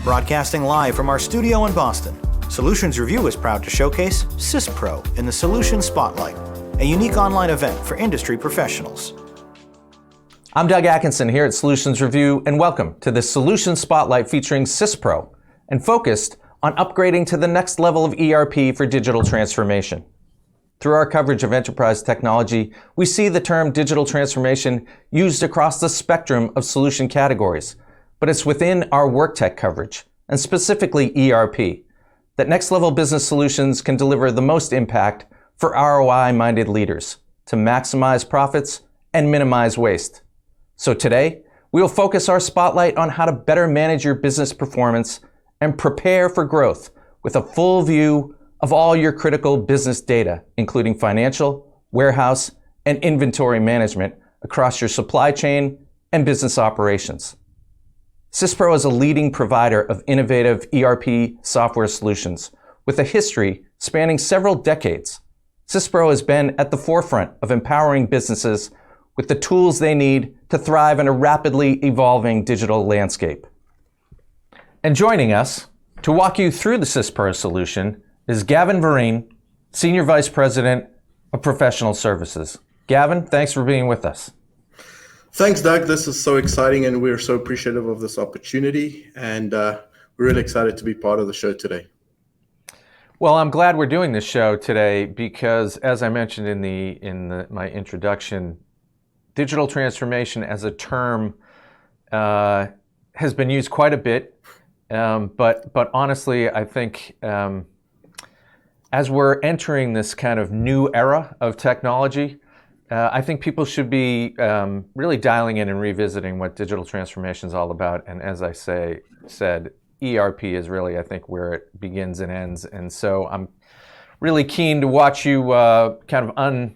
Broadcasting live from our studio in Boston, Solutions Review is proud to showcase SysPro in the Solution Spotlight, a unique online event for industry professionals. I'm Doug Atkinson here at Solutions Review, and welcome to the Solution Spotlight featuring SysPro and focused on upgrading to the next level of ERP for digital transformation. Through our coverage of enterprise technology, we see the term digital transformation used across the spectrum of solution categories, but it's within our work tech coverage, and specifically ERP, that next level business solutions can deliver the most impact for ROI-minded leaders to maximize profits and minimize waste. So today, we will focus our spotlight on how to better manage your business performance and prepare for growth with a full view of all your critical business data, including financial, warehouse, and inventory management across your supply chain and business operations. SysPro is a leading provider of innovative ERP software solutions with a history spanning several decades. SysPro has been at the forefront of empowering businesses with the tools they need to thrive in a rapidly evolving digital landscape. And joining us to walk you through the SysPro solution is Gavin Vereen, Senior Vice President of Professional Services. Gavin, thanks for being with us. Thanks, Doug. This is so exciting, and we're so appreciative of this opportunity, and we're really excited to be part of the show today. Well, I'm glad we're doing this show today because, as I mentioned in my introduction, digital transformation as a term has been used quite a bit, but honestly, I think as we're entering this kind of new era of technology, I think people should be really dialing in and revisiting what digital transformation is all about. And as I said, ERP is really, I think, where it begins and ends. And so I'm really keen to watch you kind of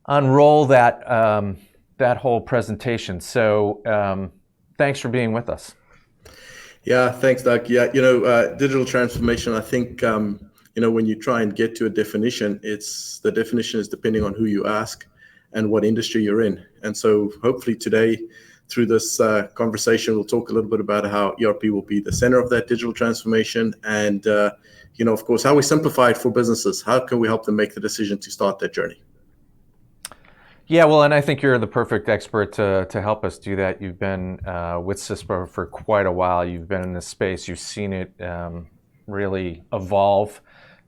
unroll that whole presentation. So thanks for being with us. Yeah, thanks, Doug. Yeah, digital transformation, I think, when you try and get to a definition, the definition is depending on who you ask and what industry you're in. And so hopefully today, through this conversation, we'll talk a little bit about how ERP will be the center of that digital transformation and, of course, how we simplify it for businesses. How can we help them make the decision to start that journey? Yeah, well, and I think you're the perfect expert to help us do that. You've been with SysPro for quite a while. You've been in this space. You've seen it really evolve.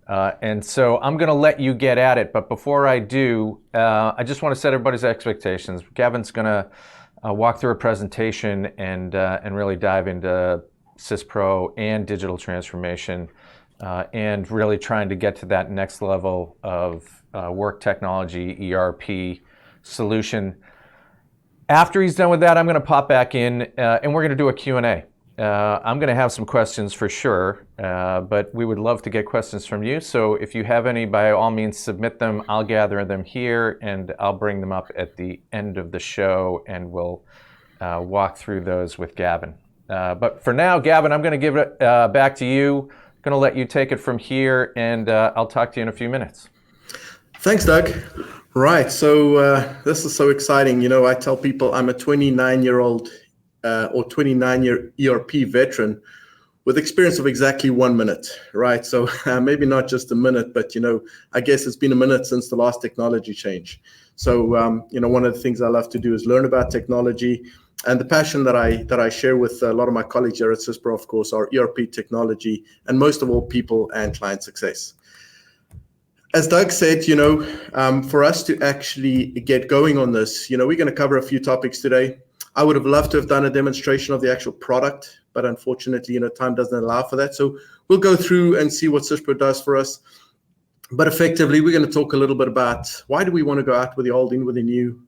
And so I'm going to let you get at it. But before I do, I just want to set everybody's expectations. Gavin's going to walk through a presentation and really dive into SysPro and digital transformation and really trying to get to that next level of work technology, ERP solution. After he's done with that, I'm going to pop back in and we're going to do a Q&A. I'm going to have some questions for sure, but we would love to get questions from you. So if you have any, by all means, submit them. I'll gather them here and I'll bring them up at the end of the show and we'll walk through those with Gavin. But for now, Gavin, I'm going to give it back to you. I'm going to let you take it from here and I'll talk to you in a few minutes. Thanks, Doug. Right. So this is so exciting. I tell people I'm a 29-year-old or 29-year ERP veteran with experience of exactly 1 minute, right? So maybe not just a minute, but, I guess it's been a minute since the last technology change. So, one of the things I love to do is learn about technology, and the passion that I share with a lot of my colleagues here at SysPro, of course, are ERP technology, and most of all, people and client success. As Doug said, for us to actually get going on this, we're going to cover a few topics today. I would have loved to have done a demonstration of the actual product, but unfortunately, time doesn't allow for that. So we'll go through and see what SysPro does for us. But effectively, we're going to talk a little bit about why do we want to go out with the old, in with the new.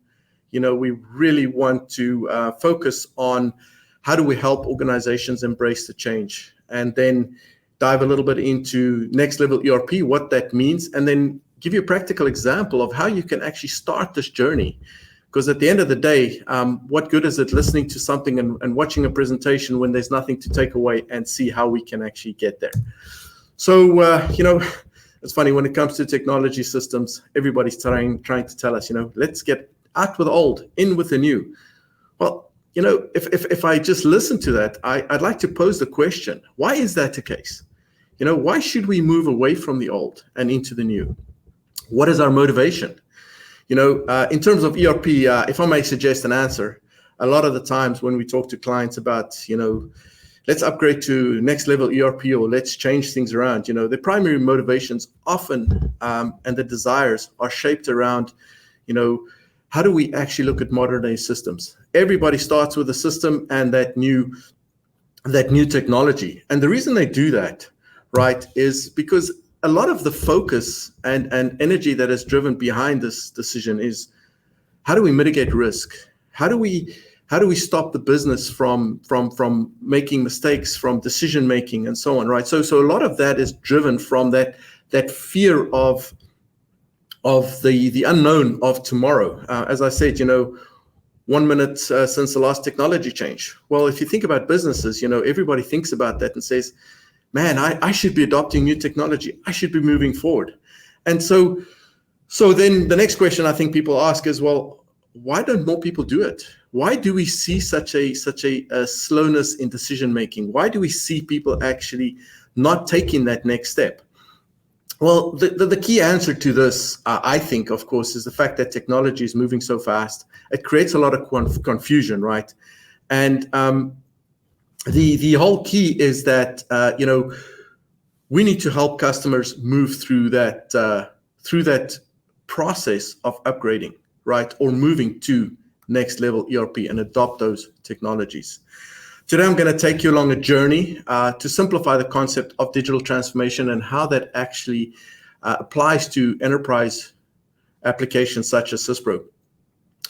We really want to focus on how do we help organizations embrace the change, and then dive a little bit into next level ERP, what that means, and then give you a practical example of how you can actually start this journey. Because at the end of the day, what good is it listening to something and watching a presentation when there's nothing to take away and see how we can actually get there? So, it's funny, when it comes to technology systems, everybody's trying to tell us, let's get out with the old, in with the new. Well, if I just listen to that, I'd like to pose the question, why is that the case? Why should we move away from the old and into the new? What is our motivation? In terms of ERP, if I may suggest an answer, a lot of the times when we talk to clients about, let's upgrade to next level ERP or let's change things around, the primary motivations often and the desires are shaped around, how do we actually look at modern day systems? Everybody starts with a system and that new technology. And the reason they do that, right, is because a lot of the focus and energy that is driven behind this decision is how do we mitigate risk? How do we stop the business from making mistakes, from decision making and so on, right? So a lot of that is driven from that fear of the unknown of tomorrow. As I said, 1 minute since the last technology change. Well, if you think about businesses, everybody thinks about that and says, man, I should be adopting new technology. I should be moving forward. And so then the next question I think people ask is, well, why don't more people do it? Why do we see such a slowness in decision making? Why do we see people actually not taking that next step? Well, the key answer to this, I think, of course, is the fact that technology is moving so fast. It creates a lot of confusion, right? And the whole key is that we need to help customers move through that process of upgrading, right, or moving to next level ERP and adopt those technologies. Today, I'm going to take you along a journey to simplify the concept of digital transformation and how that actually applies to enterprise applications such as CISPRO.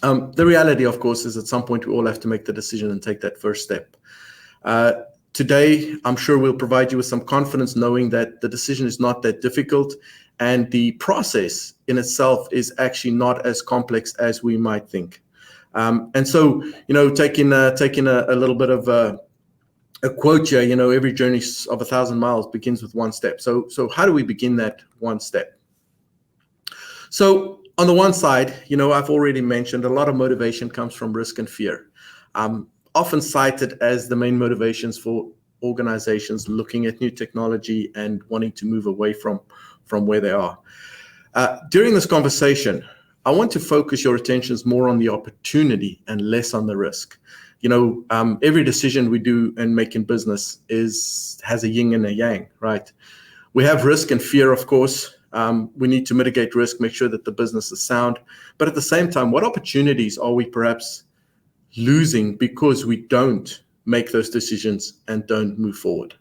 The reality, of course, is at some point we all have to make the decision and take that first step. Today, I'm sure we'll provide you with some confidence knowing that the decision is not that difficult and the process in itself is actually not as complex as we might think. And so, taking a little bit of a quote here, every journey of 1,000 miles begins with one step. So how do we begin that one step? So on the one side, I've already mentioned a lot of motivation comes from risk and fear, often cited as the main motivations for organizations looking at new technology and wanting to move away from where they are. During this conversation, I want to focus your attentions more on the opportunity and less on the risk. Every decision we do and make in business has a yin and a yang, right? We have risk and fear, of course. We need to mitigate risk, make sure that the business is sound. But at the same time, what opportunities are we perhaps losing because we don't make those decisions and don't move forward,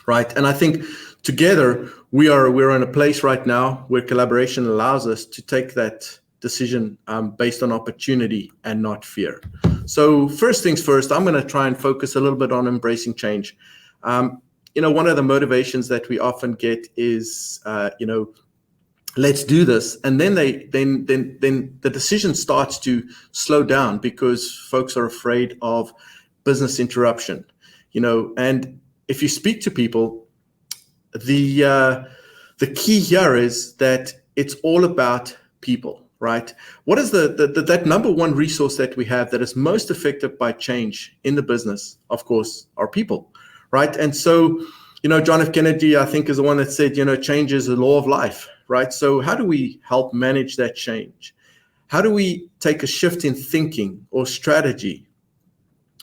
right? And I think together we're in a place right now where collaboration allows us to take that decision based on opportunity and not fear. So first things first, I'm going to try and focus a little bit on embracing change. One of the motivations that we often get is, let's do this, and then the decision starts to slow down because folks are afraid of business interruption. And if you speak to people, the key here is that it's all about people, right? What is that number one resource that we have that is most affected by change in the business? Of course, are people, right? And so, John F. Kennedy, I think, is the one that said, change is the law of life, right? So how do we help manage that change? How do we take a shift in thinking or strategy,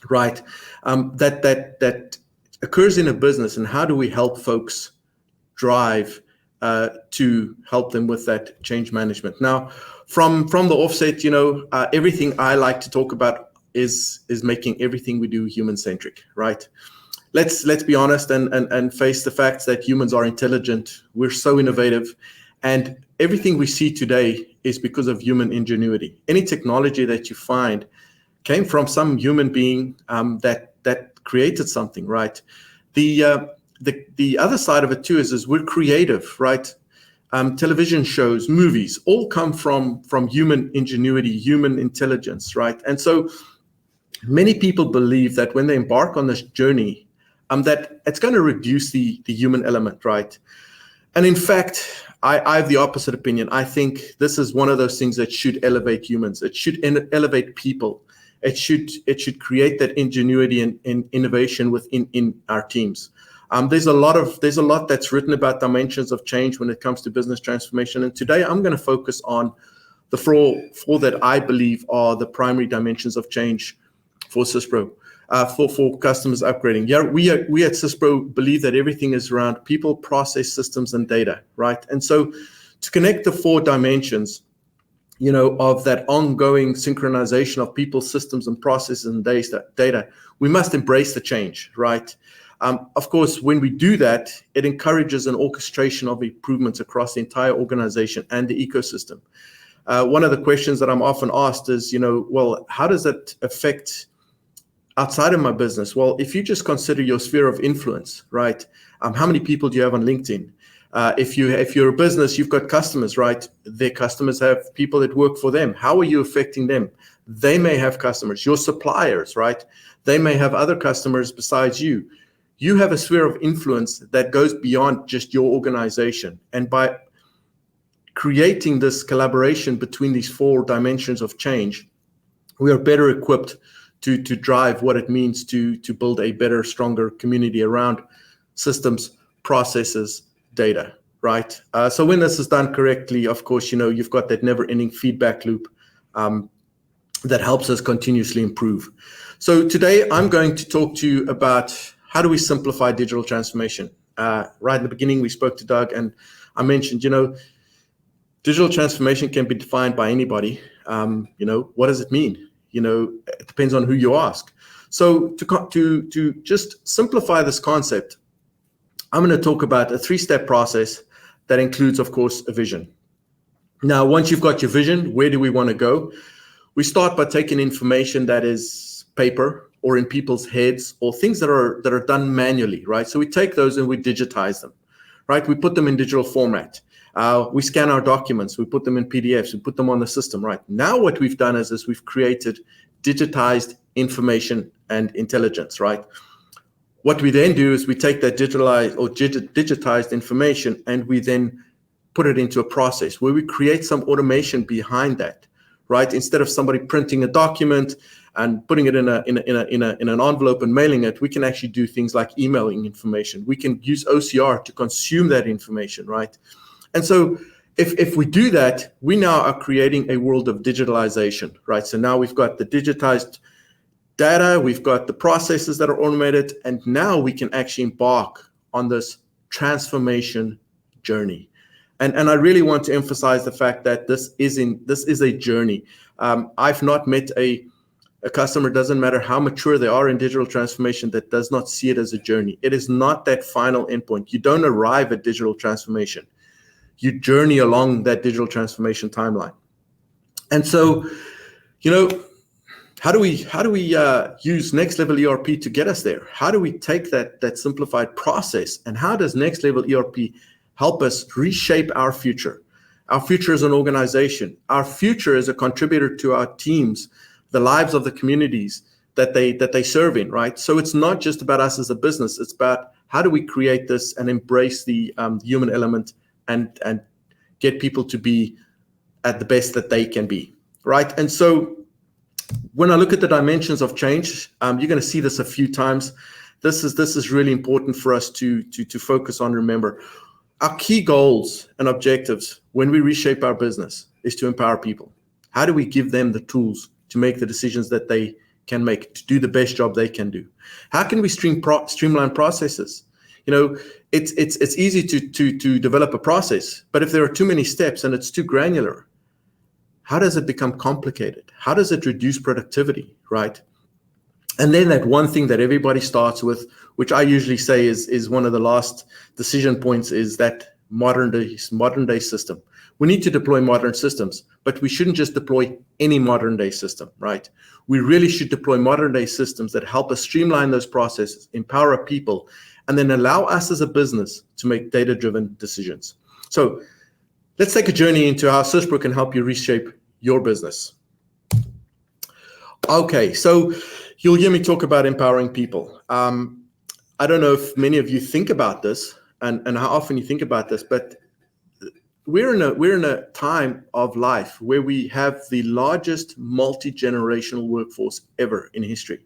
right? That occurs in a business, and how do we help folks drive to help them with that change management? Now, from the offset, everything I like to talk about is making everything we do human-centric, right? Let's be honest and face the facts that humans are intelligent. We're so innovative, and everything we see today is because of human ingenuity. Any technology that you find came from some human being that created something, right? The other side of it too is we're creative, right? Television shows, movies, all come from human ingenuity, human intelligence, right? And so many people believe that when they embark on this journey, that it's going to reduce the human element, right? And in fact, I have the opposite opinion. I think this is one of those things that should elevate humans. It should elevate people. It should create that ingenuity and innovation within our teams. There's a lot that's written about dimensions of change when it comes to business transformation. And today I'm going to focus on the four that I believe are the primary dimensions of change for CISPRO, for customers upgrading. Yeah, we at CISPRO believe that everything is around people, process, systems, and data, right? And so to connect the 4 dimensions, of that ongoing synchronization of people, systems, and processes and data, we must embrace the change, right? Of course, when we do that, it encourages an orchestration of improvements across the entire organization and the ecosystem. One of the questions that I'm often asked is, well, how does that affect outside of my business? Well, if you just consider your sphere of influence, right? How many people do you have on LinkedIn? If you're a business, you've got customers, right? Their customers have people that work for them. How are you affecting them? They may have customers. Your suppliers, right? They may have other customers besides you. You have a sphere of influence that goes beyond just your organization. And by creating this collaboration between these 4 dimensions of change, we are better equipped to drive what it means to build a better, stronger community around systems, processes, data, right? So when this is done correctly, of course, you've got that never-ending feedback loop that helps us continuously improve. So today I'm going to talk to you about how do we simplify digital transformation. Right in the beginning, we spoke to Doug, and I mentioned, digital transformation can be defined by anybody. What does it mean? It depends on who you ask. So to just simplify this concept, I'm going to talk about a 3-step process that includes, of course, a vision. Now, once you've got your vision, where do we want to go? We start by taking information that is paper or in people's heads or things that are done manually, right? So we take those and we digitize them, right? We put them in digital format. We scan our documents. We put them in PDFs. We put them on the system, right? Now what we've done is we've created digitized information and intelligence, right? What we then do is we take that digitized information and we then put it into a process where we create some automation behind that, right? Instead of somebody printing a document and putting it in an envelope and mailing it, we can actually do things like emailing information. We can use OCR to consume that information, right? And so if we do that, we now are creating a world of digitalization, right? So now we've got the digitized data, we've got the processes that are automated, and now we can actually embark on this transformation journey. And I really want to emphasize the fact that this is a journey. I've not met a customer, doesn't matter how mature they are in digital transformation, that does not see it as a journey. It is not that final endpoint. You don't arrive at digital transformation. You journey along that digital transformation timeline. And so, how do we use Next Level ERP to get us there? How do we take that simplified process, and how does Next Level ERP help us reshape our future? Our future as an organization, our future as a contributor to our teams, the lives of the communities that they serve in, right? So it's not just about us as a business. It's about how do we create this and embrace the human element and get people to be at the best that they can be, right? And so when I look at the dimensions of change, you're going to see this a few times. This is really important for us to focus on. Remember, our key goals and objectives when we reshape our business is to empower people. How do we give them the tools to make the decisions that they can make, to do the best job they can do? How can we streamline processes? It's easy to develop a process, but if there are too many steps and it's too granular, how does it become complicated? How does it reduce productivity, right? And then that one thing that everybody starts with, which I usually say is one of the last decision points, is that modern day system. We need to deploy modern systems, but we shouldn't just deploy any modern day system, right? We really should deploy modern day systems that help us streamline those processes, empower our people, and then allow us as a business to make data-driven decisions. So let's take a journey into how CISPRO can help you reshape your business. Okay, so you'll hear me talk about empowering people. I don't know if many of you think about this and how often you think about this, but we're in a time of life where we have the largest multi-generational workforce ever in history,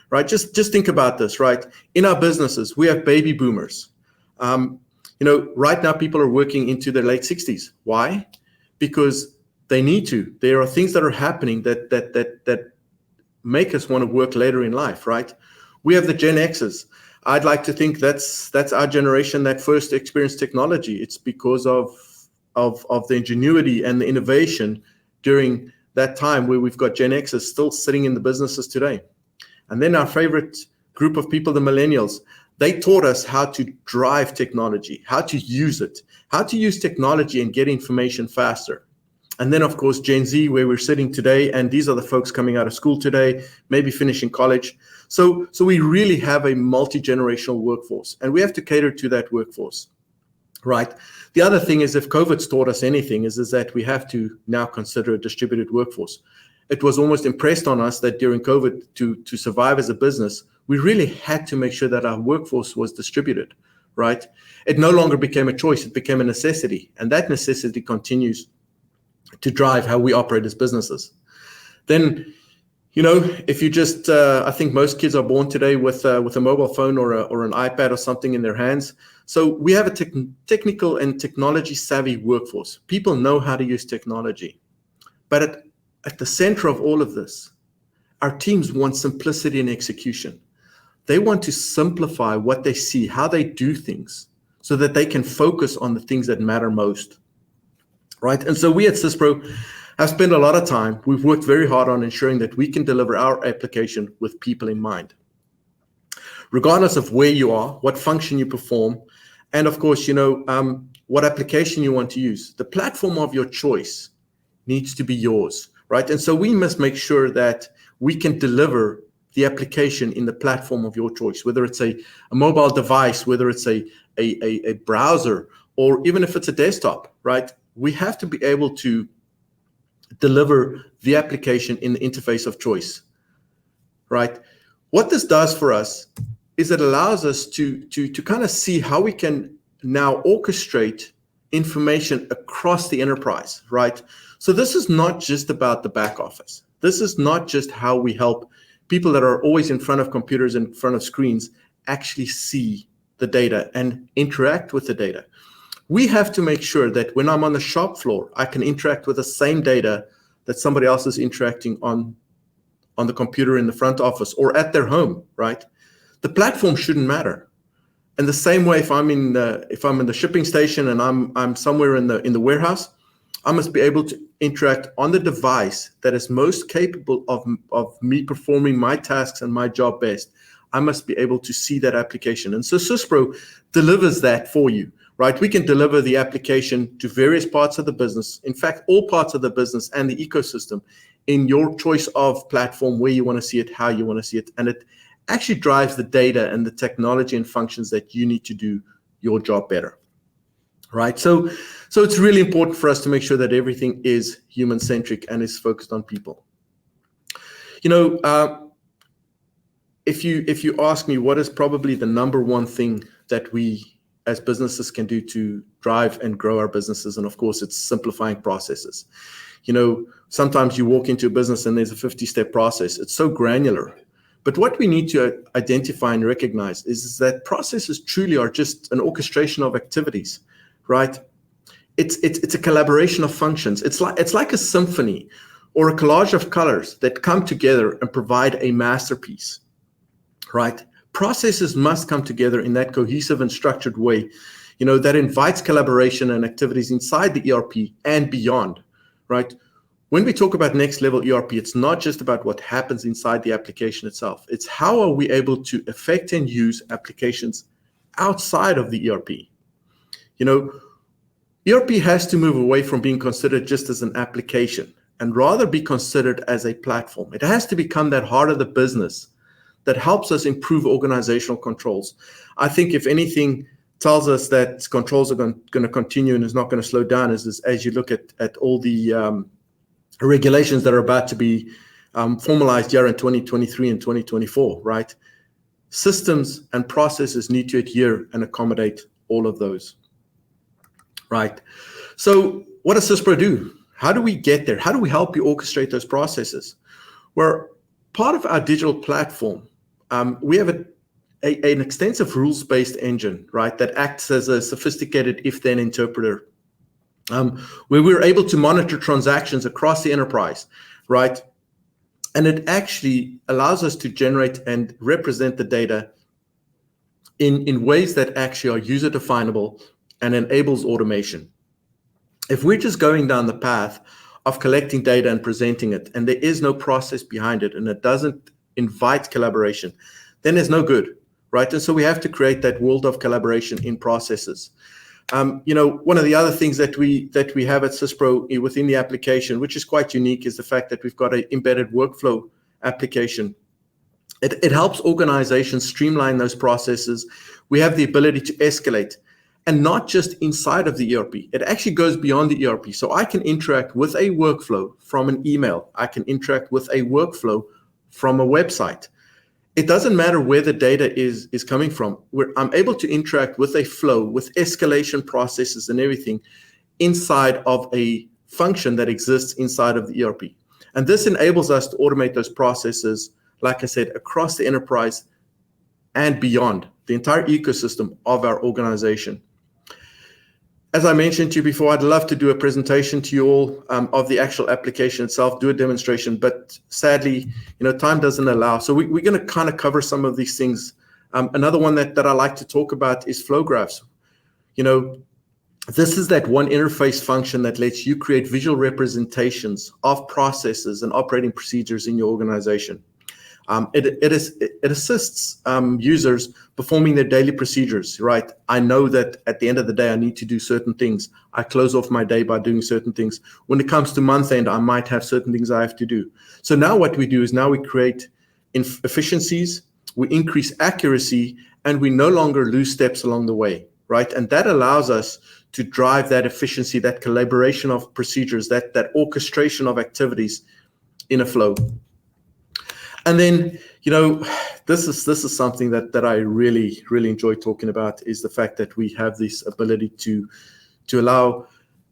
right? Just think about this, right? In our businesses, we have baby boomers. Right now people are working into their late 60s. Why? Because they need to. There are things that are happening that make us want to work later in life, right? We have the Gen X's. I'd like to think that's our generation that first experienced technology. It's because of the ingenuity and the innovation during that time where we've got Gen X's still sitting in the businesses today. And then our favorite group of people, the millennials, they taught us how to drive technology, how to use it, how to use technology and get information faster. And then, of course, Gen Z, where we're sitting today, and these are the folks coming out of school today, maybe finishing college. So we really have a multi-generational workforce, and we have to cater to that workforce, right? The other thing is, if COVID's taught us anything, is that we have to now consider a distributed workforce. It was almost impressed on us that during COVID, to survive as a business, we really had to make sure that our workforce was distributed, right? It no longer became a choice, it became a necessity, and that necessity continues to drive how we operate as businesses. Then, if you just, I think most kids are born today with a mobile phone or an iPad or something in their hands. So we have a technical and technology savvy workforce. People know how to use technology. But at the center of all of this, our teams want simplicity and execution. They want to simplify what they see, how they do things, so that they can focus on the things that matter most. Right. And so we at CISPRO have spent a lot of time. We've worked very hard on ensuring that we can deliver our application with people in mind. Regardless of where you are, what function you perform, and of course, what application you want to use, the platform of your choice needs to be yours. Right. And so we must make sure that we can deliver the application in the platform of your choice, whether it's a mobile device, whether it's a browser, or even if it's a desktop, right? We have to be able to deliver the application in the interface of choice, right? What this does for us is it allows us to kind of see how we can now orchestrate information across the enterprise, right? So this is not just about the back office. This is not just how we help people that are always in front of computers, in front of screens, actually see the data and interact with the data. We have to make sure that when I'm on the shop floor, I can interact with the same data that somebody else is interacting on the computer in the front office or at their home, right? The platform shouldn't matter. And the same way, if I'm in the shipping station and I'm somewhere in the warehouse, I must be able to interact on the device that is most capable of me performing my tasks and my job best. I must be able to see that application. And so CISPRO delivers that for you. Right, we can deliver the application to various parts of the business, in fact, all parts of the business and the ecosystem in your choice of platform, where you want to see it, how you want to see it. And it actually drives the data and the technology and functions that you need to do your job better. Right, so it's really important for us to make sure that everything is human-centric and is focused on people. If you ask me what is probably the number one thing that we as businesses can do to drive and grow our businesses, and of course it's simplifying processes. Sometimes you walk into a business and there's a 50-step process. It's so granular. But what we need to identify and recognize is that processes truly are just an orchestration of activities, right? It's a collaboration of functions. It's like a symphony or a collage of colors that come together and provide a masterpiece, right? Processes must come together in that cohesive and structured way, that invites collaboration and activities inside the ERP and beyond, right? When we talk about Next Level ERP, it's not just about what happens inside the application itself. It's how are we able to affect and use applications outside of the ERP. ERP has to move away from being considered just as an application and rather be considered as a platform. It has to become that heart of the business that helps us improve organizational controls. I think if anything tells us that controls are going to continue and is not going to slow down is as you look at all the regulations that are about to be formalized here in 2023 and 2024, right? Systems and processes need to adhere and accommodate all of those. right? So what does CISPRO do? How do we get there? How do we help you orchestrate those processes? Well, part of our digital platform, we have an extensive rules-based engine, right, that acts as a sophisticated if-then interpreter, where we're able to monitor transactions across the enterprise, right? And it actually allows us to generate and represent the data in ways that actually are user-definable and enables automation. If we're just going down the path of collecting data and presenting it, and there is no process behind it, and it doesn't invite collaboration, then there's no good, right? And so we have to create that world of collaboration in processes. One of the other things that we have at CISPRO within the application, which is quite unique, is the fact that we've got an embedded workflow application. It helps organizations streamline those processes. We have the ability to escalate, and not just inside of the ERP. It actually goes beyond the ERP. So I can interact with a workflow from an email. I can interact with a workflow from a website. It doesn't matter where the data is coming from. I'm able to interact with a flow, with escalation processes and everything inside of a function that exists inside of the ERP. And this enables us to automate those processes, like I said, across the enterprise and beyond the entire ecosystem of our organization. As I mentioned to you before, I'd love to do a presentation to you all of the actual application itself, do a demonstration, but sadly, time doesn't allow. So we're going to kind of cover some of these things. Another one that I like to talk about is flow graphs. This is that one interface function that lets you create visual representations of processes and operating procedures in your organization. It assists users performing their daily procedures, right? I know that at the end of the day, I need to do certain things. I close off my day by doing certain things. When it comes to month end, I might have certain things I have to do. So now what we do is now we create efficiencies, we increase accuracy, and we no longer lose steps along the way, right? And that allows us to drive that efficiency, that collaboration of procedures, that orchestration of activities in a flow. And then, this is something that I really, really enjoy talking about, is the fact that we have this ability to allow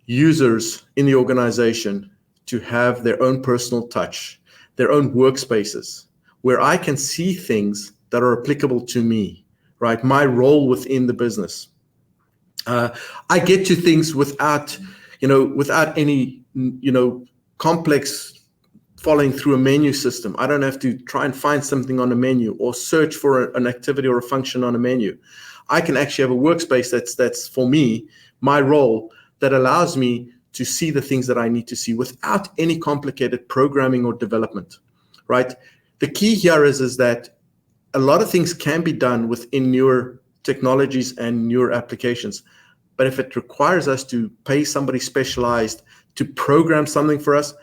users in the organization to have their own personal touch, their own workspaces, where I can see things that are applicable to me, right? My role within the business. I get to things without any, complex following through a menu system. I don't have to try and find something on a menu or search for an activity or a function on a menu. I can actually have a workspace that's for me, my role, that allows me to see the things that I need to see without any complicated programming or development, right? The key here is that a lot of things can be done within newer technologies and newer applications. But if it requires us to pay somebody specialized to program something for us,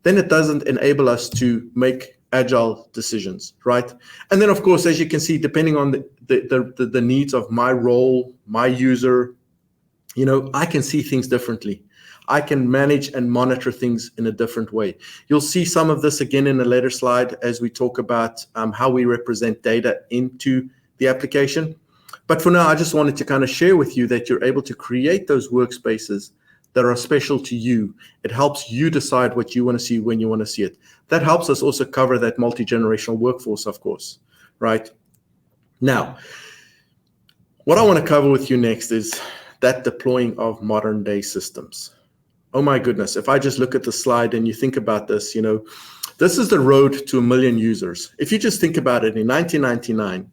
then it doesn't enable us to make agile decisions, right? And then, of course, as you can see, depending on the needs of my role, my user, I can see things differently. I can manage and monitor things in a different way. You'll see some of this again in a later slide as we talk about how we represent data into the application. But for now, I just wanted to kind of share with you that you're able to create those workspaces that are special to you. It helps you decide what you want to see when you want to see it. That helps us also cover that multi-generational workforce, of course, right? Now, what I want to cover with you next is that deploying of modern day systems. Oh my goodness, if I just look at the slide and you think about this, this is the road to 1 million users. If you just think about it, in 1999,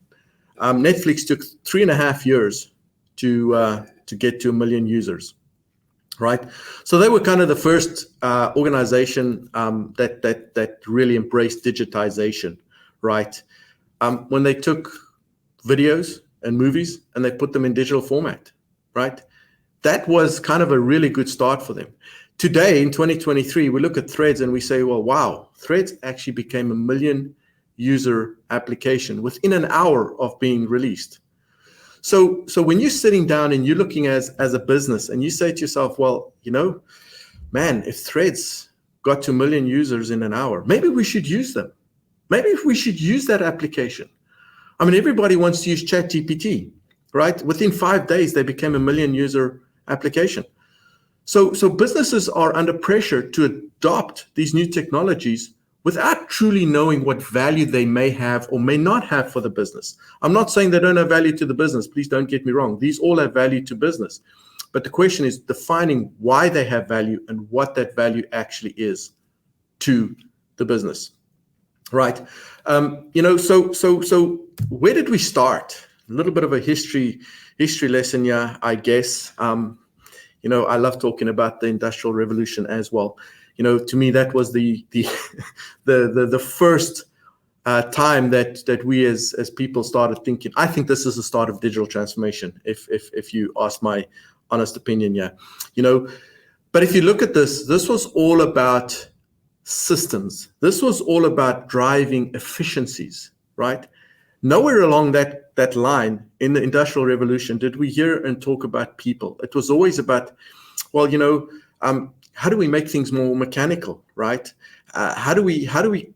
Netflix took 3.5 years to get to 1 million users. Right, so they were kind of the first organization that really embraced digitization, right? When they took videos and movies and they put them in digital format, right? That was kind of a really good start for them. Today, in 2023, we look at Threads and we say, well, wow, Threads actually became a 1 million user application within an hour of being released. So when you're sitting down and you're looking as a business and you say to yourself, well, man, if Threads got to 1 million users in an hour, maybe we should use them. Maybe if we should use that application. I mean, everybody wants to use ChatGPT, right? Within 5 days, they became a 1 million user application. So businesses are under pressure to adopt these new technologies without truly knowing what value they may have or may not have for the business. I'm not saying they don't have value to the business. Please don't get me wrong. These all have value to business. But the question is defining why they have value and what that value actually is to the business, right? So where did we start? A little bit of a history lesson here, I guess. I love talking about the Industrial Revolution as well. To me, that was the first time that we as people started thinking. I think this is the start of digital transformation. If you ask my honest opinion, yeah. But if you look at this was all about systems. This was all about driving efficiencies, right? Nowhere along that line in the Industrial Revolution did we hear and talk about people. It was always about, well, how do we make things more mechanical, right? How do we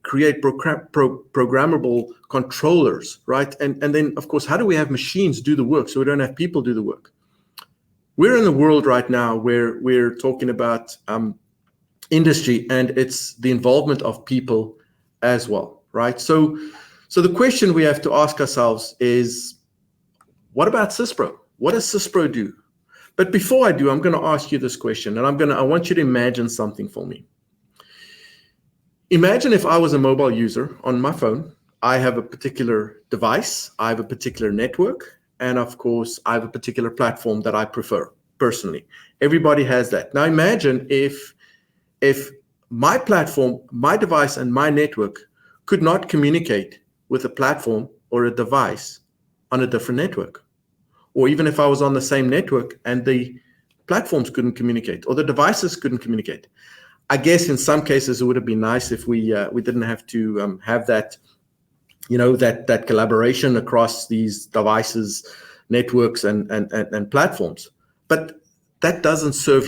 create programmable controllers, right? And then, of course, how do we have machines do the work so we don't have people do the work? We're in a world right now where we're talking about industry, and it's the involvement of people as well, right? So the question we have to ask ourselves is, what about CISPRO? What does CISPRO do? But before I do, I'm going to ask you this question, and I want you to imagine something for me. Imagine if I was a mobile user on my phone. I have a particular device, I have a particular network, and of course, I have a particular platform that I prefer personally. Everybody has that. Now imagine if my platform, my device, and my network could not communicate with a platform or a device on a different network. Or even if I was on the same network and the platforms couldn't communicate or the devices couldn't communicate. I guess in some cases it would have been nice if we didn't have to have that, that collaboration across these devices, networks, and platforms. But that doesn't serve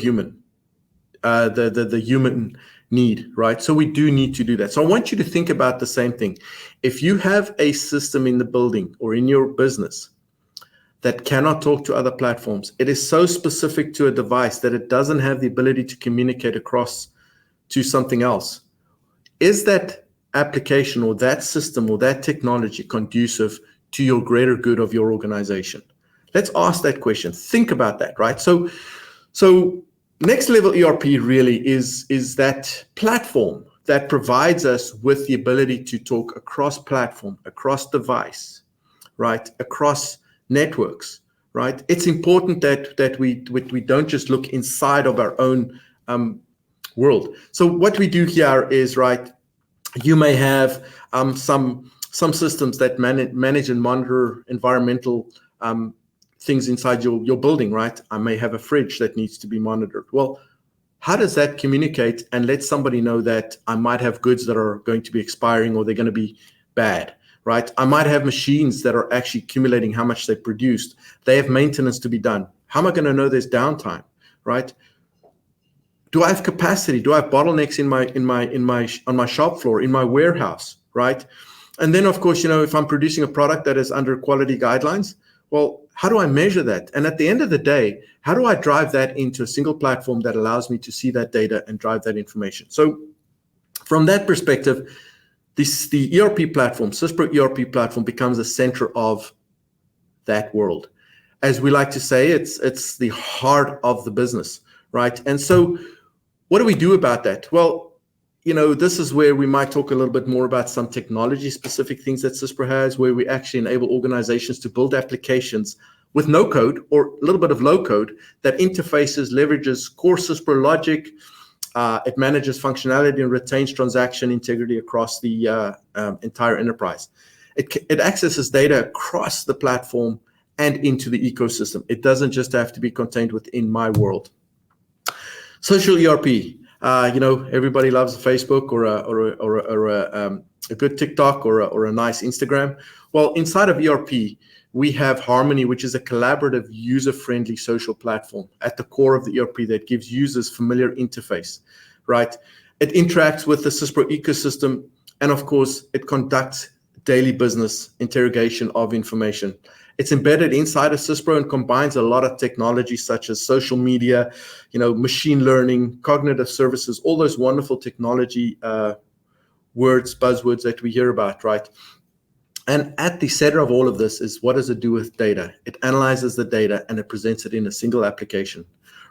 the human need, right? So we do need to do that. So I want you to think about the same thing. If you have a system in the building or in your business that cannot talk to other platforms, it is so specific to a device that it doesn't have the ability to communicate across to something else. Is that application or that system or that technology conducive to your greater good of your organization? Let's ask that question. Think about that, right? So Next Level ERP really is that platform that provides us with the ability to talk across platform, across device, right? Across networks, right? It's important that we don't just look inside of our own world. So what we do here is, right, you may have some systems that manage and monitor environmental things inside your building, right? I may have a fridge that needs to be monitored. Well, how does that communicate and let somebody know that I might have goods that are going to be expiring or they're going to be bad, right? I might have machines that are actually accumulating how much they produced. They have maintenance to be done. How am I going to know there's downtime, right? Do I have capacity? Do I have bottlenecks on my shop floor, in my warehouse, right? And then, of course, if I'm producing a product that is under quality guidelines, well, how do I measure that? And at the end of the day, how do I drive that into a single platform that allows me to see that data and drive that information? So from that perspective, the ERP platform, CISPRO ERP platform, becomes the center of that world. As we like to say, it's the heart of the business, right? And so what do we do about that? Well, this is where we might talk a little bit more about some technology-specific things that CISPRO has, where we actually enable organizations to build applications with no code or a little bit of low code that interfaces, leverages core CISPRO logic. It manages functionality and retains transaction integrity across the entire enterprise. It accesses data across the platform and into the ecosystem. It doesn't just have to be contained within my world. Social ERP. Everybody loves Facebook or a good TikTok or a nice Instagram. Well, inside of ERP, we have Harmony, which is a collaborative, user-friendly social platform at the core of the ERP that gives users familiar interface, right? It interacts with the CISPRO ecosystem, and of course, it conducts daily business interrogation of information. It's embedded inside of Cispro and combines a lot of technology such as social media, machine learning, cognitive services, all those wonderful technology buzzwords that we hear about, right? And at the center of all of this is, what does it do with data? It analyzes the data and it presents it in a single application,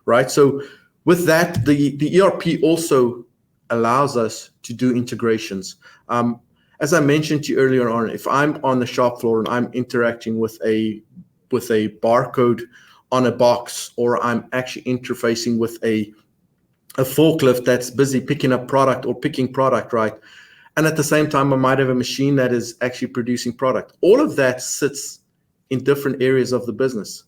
right? So with that, the ERP also allows us to do integrations. As I mentioned to you earlier on, if I'm on the shop floor and I'm interacting with a barcode on a box, or I'm actually interfacing with a forklift that's busy picking up product or picking product, right? And at the same time, I might have a machine that is actually producing product. All of that sits in different areas of the business.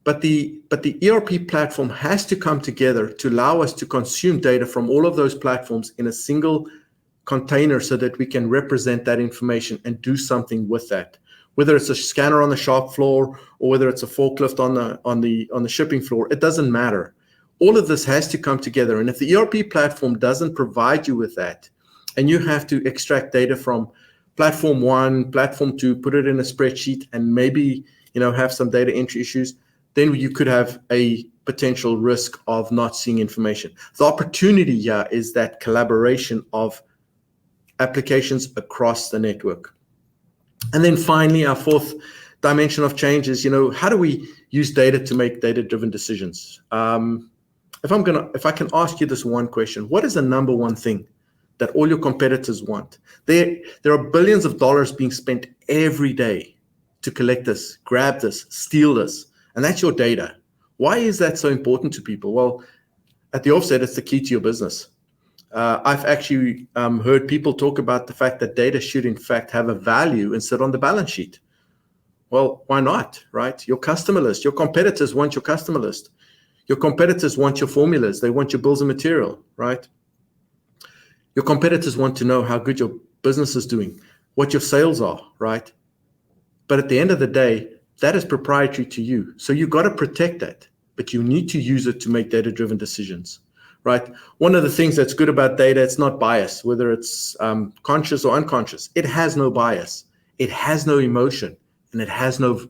But the ERP platform has to come together to allow us to consume data from all of those platforms in a single container so that we can represent that information and do something with that. Whether it's a scanner on the shop floor or whether it's a forklift on the shipping floor, it doesn't matter. All of this has to come together. And if the ERP platform doesn't provide you with that, and you have to extract data from platform 1, platform 2, put it in a spreadsheet, and maybe have some data entry issues, then you could have a potential risk of not seeing information. The opportunity here is that collaboration of applications across the network. And then finally, our fourth dimension of change is, how do we use data to make data-driven decisions? If I can ask you this one question, what is the number one thing that all your competitors want? There are billions of dollars being spent every day to collect this, grab this, steal this, and that's your data. Why is that so important to people? Well, at the offset, it's the key to your business. I've actually heard people talk about the fact that data should in fact have a value and sit on the balance sheet. Well, why not, right? Your customer list, your competitors want your customer list. Your competitors want your formulas. They want your bills of material, right? Your competitors want to know how good your business is doing, what your sales are, right? But at the end of the day, that is proprietary to you. So you've got to protect that, but you need to use it to make data-driven decisions, right? One of the things that's good about data, it's not biased, whether it's conscious or unconscious. It has no bias. It has no emotion, and it has no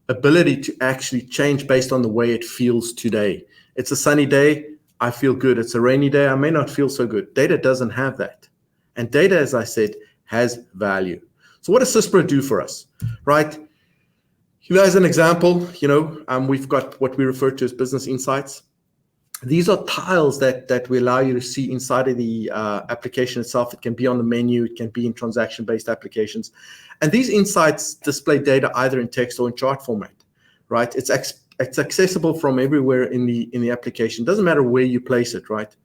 ability to actually change based on the way it feels today. It's a sunny day, I feel good. It's a rainy day, I may not feel so good. Data doesn't have that. And data, as I said, has value. So what does Cispro do for us, right? As an example, we've got what we refer to as business insights. These are tiles that we allow you to see inside of the application itself. It can be on the menu, it can be in transaction-based applications. And these insights display data either in text or in chart format, right? It's accessible from everywhere in the application. Doesn't matter where you place it, right?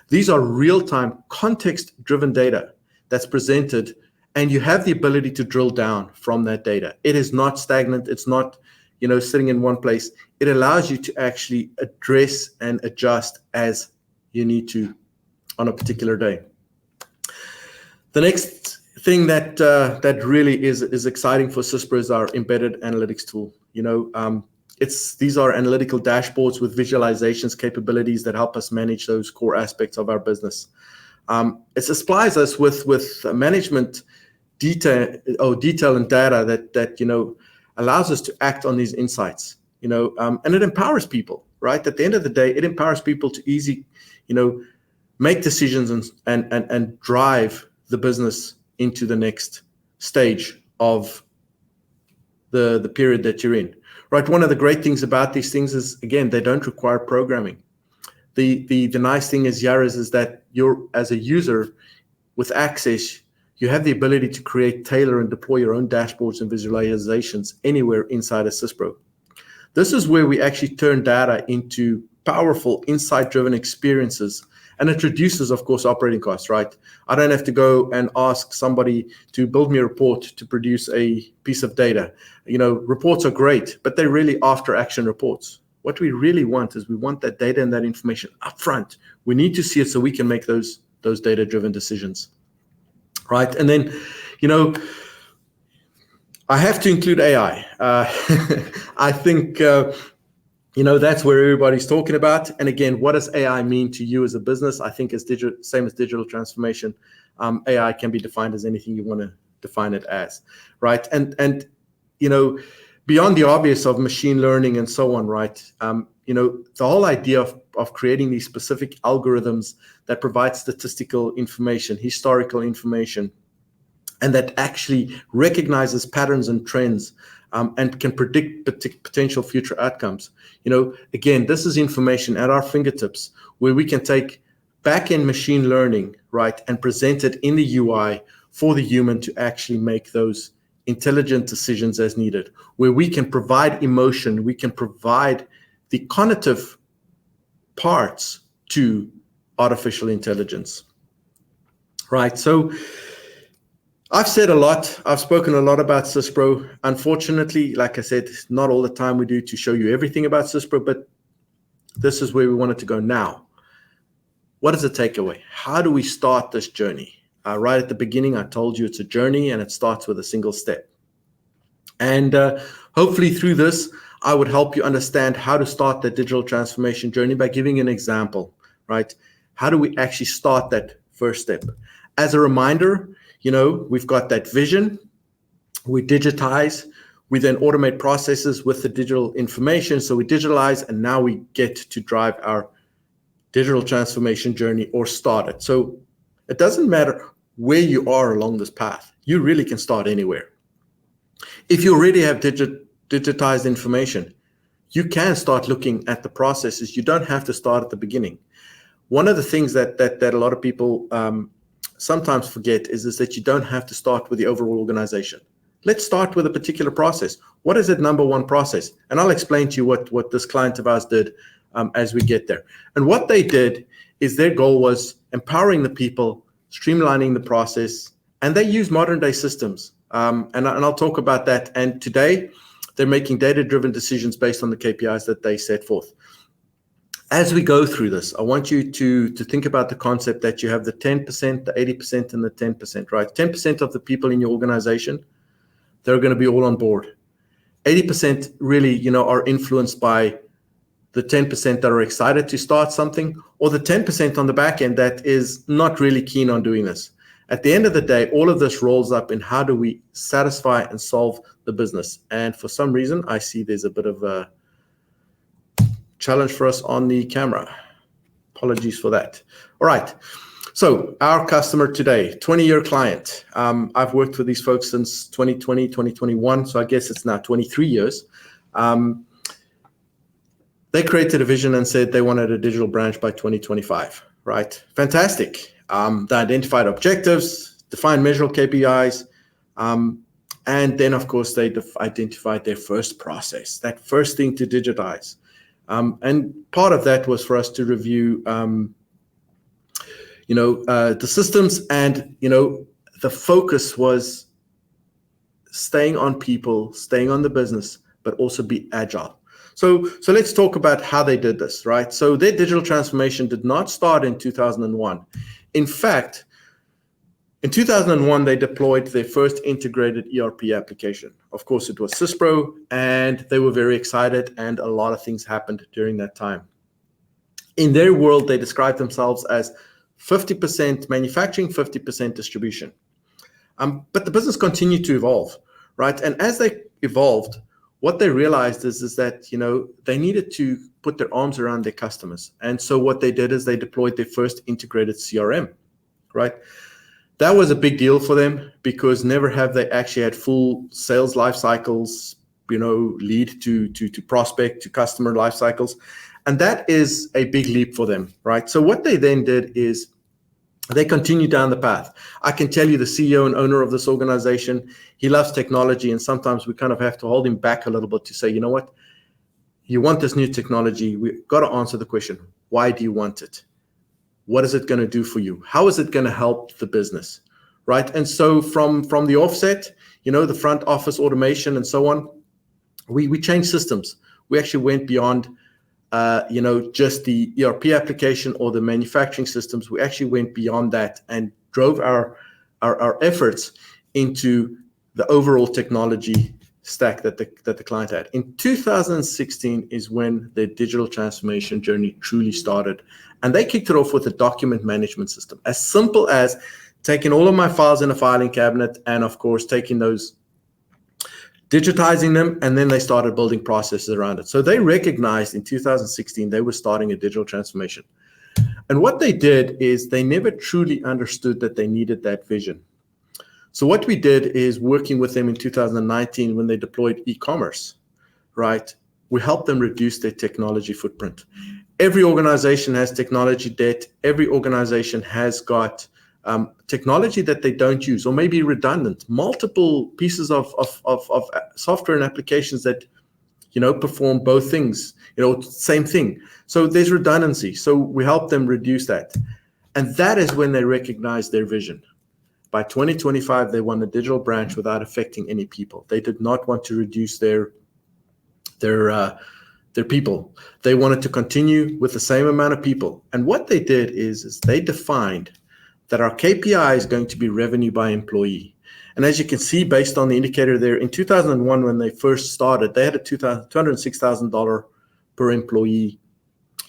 These are real-time, context-driven data that's presented, and you have the ability to drill down from that data. It is not stagnant. It's not, sitting in one place. It allows you to actually address and adjust as you need to on a particular day. The next thing that really is exciting for Cispro is our embedded analytics tool. These are analytical dashboards with visualizations capabilities that help us manage those core aspects of our business. It supplies us with management detail and data that allows us to act on these insights. And it empowers people, right? At the end of the day, it empowers people to easy, make decisions and drive the business into the next stage of the period that you're in, right? One of the great things about these things is, again, they don't require programming. The nice thing is that you're, as a user with access, you have the ability to create, tailor, and deploy your own dashboards and visualizations anywhere inside of Cispro. This is where we actually turn data into powerful, insight-driven experiences, and it reduces, of course, operating costs, right? I don't have to go and ask somebody to build me a report to produce a piece of data. Reports are great, but they're really after-action reports. What we really want is we want that data and that information up front. We need to see it so we can make those data-driven decisions. Right. And then, I have to include AI. I think, that's where everybody's talking about. And again, what does AI mean to you as a business? I think it's same as digital transformation. AI can be defined as anything you want to define it as. Right. And beyond the obvious of machine learning and so on, right? The whole idea of creating these specific algorithms that provide statistical information, historical information, and that actually recognizes patterns and trends, and can predict potential future outcomes. Again, this is information at our fingertips where we can take back-end machine learning, right, and present it in the UI for the human to actually make those intelligent decisions as needed, where we can provide emotion, we can provide the cognitive parts to artificial intelligence, right? So I've said a lot, I've spoken a lot about SysPro. Unfortunately, like I said, not all the time we do to show you everything about SysPro, but this is where we wanted to go now. What is the takeaway? How do we start this journey? Right at the beginning, I told you it's a journey and it starts with a single step. And hopefully through this, I would help you understand how to start the digital transformation journey by giving an example, right? How do we actually start that first step? As a reminder, we've got that vision, we digitize, we then automate processes with the digital information. So we digitalize, and now we get to drive our digital transformation journey or start it. So it doesn't matter where you are along this path. You really can start anywhere. If you already have digitized information, you can start looking at the processes. You don't have to start at the beginning. One of the things that a lot of people sometimes forget is that you don't have to start with the overall organization. Let's start with a particular process. What is that number one process? And I'll explain to you what this client of ours did as we get there. And what they did is their goal was empowering the people, streamlining the process, and they use modern day systems. And I'll talk about that. And today, they're making data-driven decisions based on the KPIs that they set forth. As we go through this, I want you to think about the concept that you have the 10%, the 80%, and the 10%, right? 10% of the people in your organization, they're going to be all on board. 80% really, are influenced by the 10% that are excited to start something, or the 10% on the back end that is not really keen on doing this. At the end of the day, all of this rolls up in how do we satisfy and solve the business. And for some reason, I see there's a bit of a challenge for us on the camera. Apologies for that. All right. So our customer today, 20-year client. I've worked with these folks since 2020, 2021. So I guess it's now 23 years. They created a vision and said they wanted a digital branch by 2025, right? Fantastic. They identified objectives, defined measurable KPIs, and then, of course, they identified their first process, that first thing to digitize. And part of that was for us to review, the systems, and, the focus was staying on people, staying on the business, but also be agile. So let's talk about how they did this, right? So their digital transformation did not start in 2001. In fact, in 2001, they deployed their first integrated ERP application. Of course, it was SysPro, and they were very excited, and a lot of things happened during that time. In their world, they described themselves as 50% manufacturing, 50% distribution. But the business continued to evolve, right? And as they evolved, what they realized is that, they needed to put their arms around their customers. And so what they did is they deployed their first integrated CRM, right? That was a big deal for them because never have they actually had full sales life cycles, lead to prospect, to customer life cycles. And that is a big leap for them, right? So what they then did is they continued down the path. I can tell you the CEO and owner of this organization, he loves technology, and sometimes we kind of have to hold him back a little bit to say, you know what? You want this new technology. We've got to answer the question, why do you want it? What is it going to do for you? How is it going to help the business, right? And so from the offset, the front office automation and so on, we changed systems. We actually went beyond just the ERP application or the manufacturing systems. We actually went beyond that and drove our efforts into the overall technology stack that the client had. In 2016 is when the digital transformation journey truly started. And they kicked it off with a document management system, as simple as taking all of my files in a filing cabinet and, of course, taking those digitizing them, and then they started building processes around it. So they recognized in 2016 they were starting a digital transformation. And what they did is they never truly understood that they needed that vision. So what we did is, working with them in 2019 when they deployed e-commerce, right? We helped them reduce their technology footprint. Every organization has technology debt. Every organization has got technology that they don't use, or maybe redundant, multiple pieces of software and applications that, perform both things, same thing. So there's redundancy. So we help them reduce that. And that is when they recognize their vision. By 2025, they won a digital branch without affecting any people. They did not want to reduce their people. They wanted to continue with the same amount of people. And what they did is they defined that our KPI is going to be revenue by employee. And as you can see, based on the indicator there, in 2001, when they first started, they had a $206,000 per employee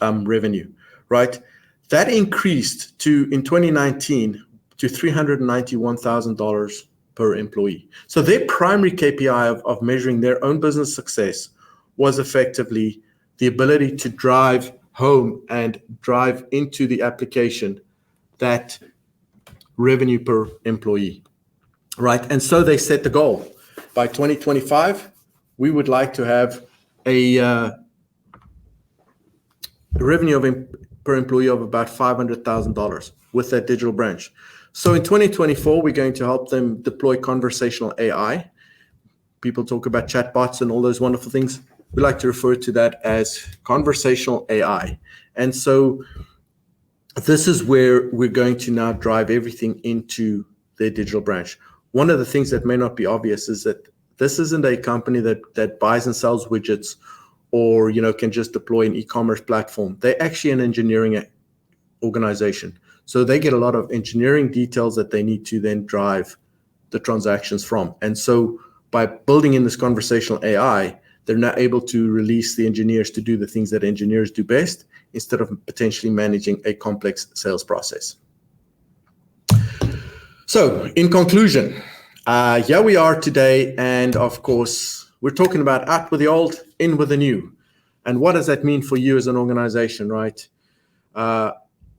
revenue, right? That increased in 2019 to $391,000 per employee. So their primary KPI of measuring their own business success was effectively the ability to drive home and drive into the application that revenue per employee, right? And so they set the goal. By 2025, we would like to have a revenue per employee of about $500,000 with that digital branch. So in 2024, we're going to help them deploy conversational AI. People talk about chatbots and all those wonderful things. We like to refer to that as conversational AI. And so this is where we're going to now drive everything into their digital branch. One of the things that may not be obvious is that this isn't a company that buys and sells widgets or can just deploy an e-commerce platform. They're actually an engineering organization. So they get a lot of engineering details that they need to then drive the transactions from. And so by building in this conversational AI, they're now able to release the engineers to do the things that engineers do best, instead of potentially managing a complex sales process. So in conclusion, here we are today. And of course, we're talking about out with the old, in with the new. And what does that mean for you as an organization, right?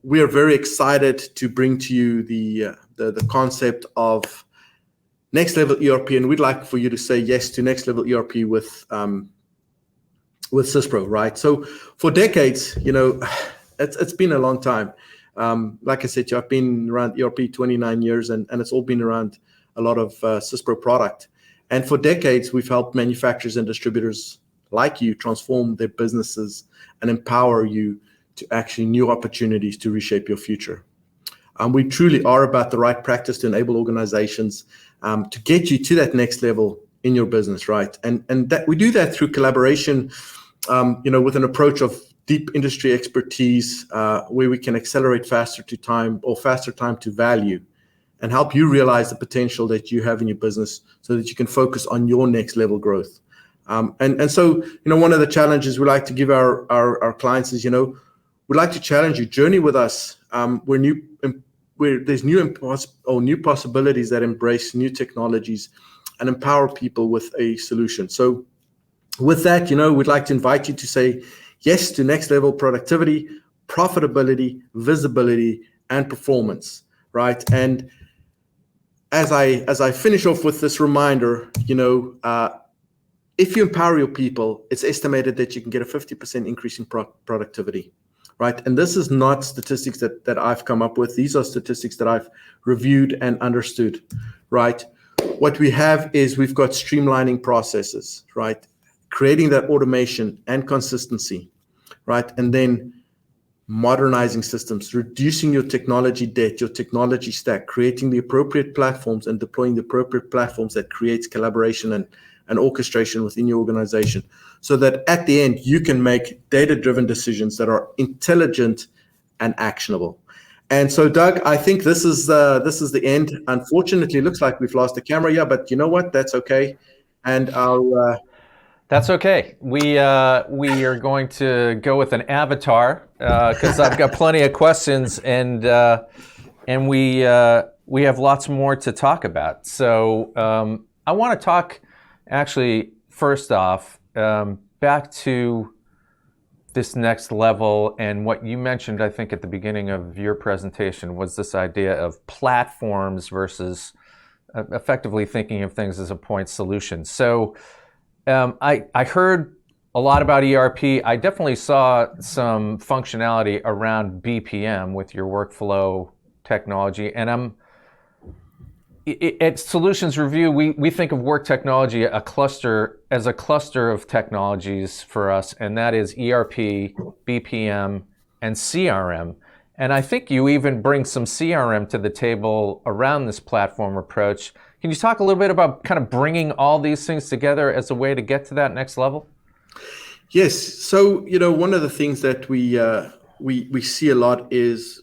We are very excited to bring to you the concept of Next Level ERP, and we'd like for you to say yes to Next Level ERP with CISPro, right? So for decades, it's been a long time. Like I said, I've been around ERP 29 years, and it's all been around a lot of CISPro product. And for decades, we've helped manufacturers and distributors like you transform their businesses and empower you to actually new opportunities to reshape your future. We truly are about the right practice to enable organizations to get you to that next level in your business, right? And that we do that through collaboration, with an approach of deep industry expertise, where we can accelerate faster time to value, and help you realize the potential that you have in your business, so that you can focus on your next level growth. And so one of the challenges we like to give our clients is we'd like to challenge you, journey with us. Where there's new possibilities that embrace new technologies and empower people with a solution. So with that, we'd like to invite you to say yes to next level productivity, profitability, visibility, and performance, right? And as I finish off with this reminder, if you empower your people, it's estimated that you can get a 50% increase in productivity. Right. And this is not statistics that I've come up with. These are statistics that I've reviewed and understood. Right. What we have is we've got streamlining processes, right? Creating that automation and consistency, right? And then modernizing systems, reducing your technology debt, your technology stack, creating the appropriate platforms and deploying the appropriate platforms that creates collaboration and orchestration within your organization, so that at the end you can make data-driven decisions that are intelligent and actionable. And so, Doug, I think this is the end. Unfortunately, it looks like we've lost the camera here, but you know what? That's okay. And that's okay. We are going to go with an avatar because I've got plenty of questions, and we have lots more to talk about. So I want to talk Actually, first off, back to this next level, and what you mentioned, I think, at the beginning of your presentation was this idea of platforms versus effectively thinking of things as a point solution. So I heard a lot about ERP. I definitely saw some functionality around BPM with your workflow technology, and at Solutions Review, we think of work technology as a cluster of technologies for us, and that is ERP, BPM, and CRM. And I think you even bring some CRM to the table around this platform approach. Can you talk a little bit about kind of bringing all these things together as a way to get to that next level? Yes. So, one of the things that we see a lot is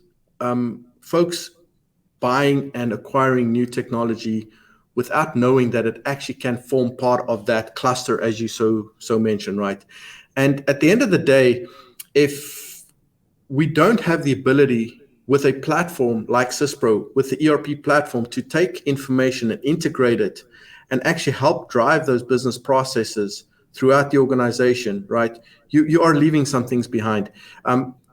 folks buying and acquiring new technology without knowing that it actually can form part of that cluster, as you so mentioned, right? And at the end of the day, if we don't have the ability with a platform like CISPro, with the ERP platform, to take information and integrate it and actually help drive those business processes throughout the organization, right? You are leaving some things behind.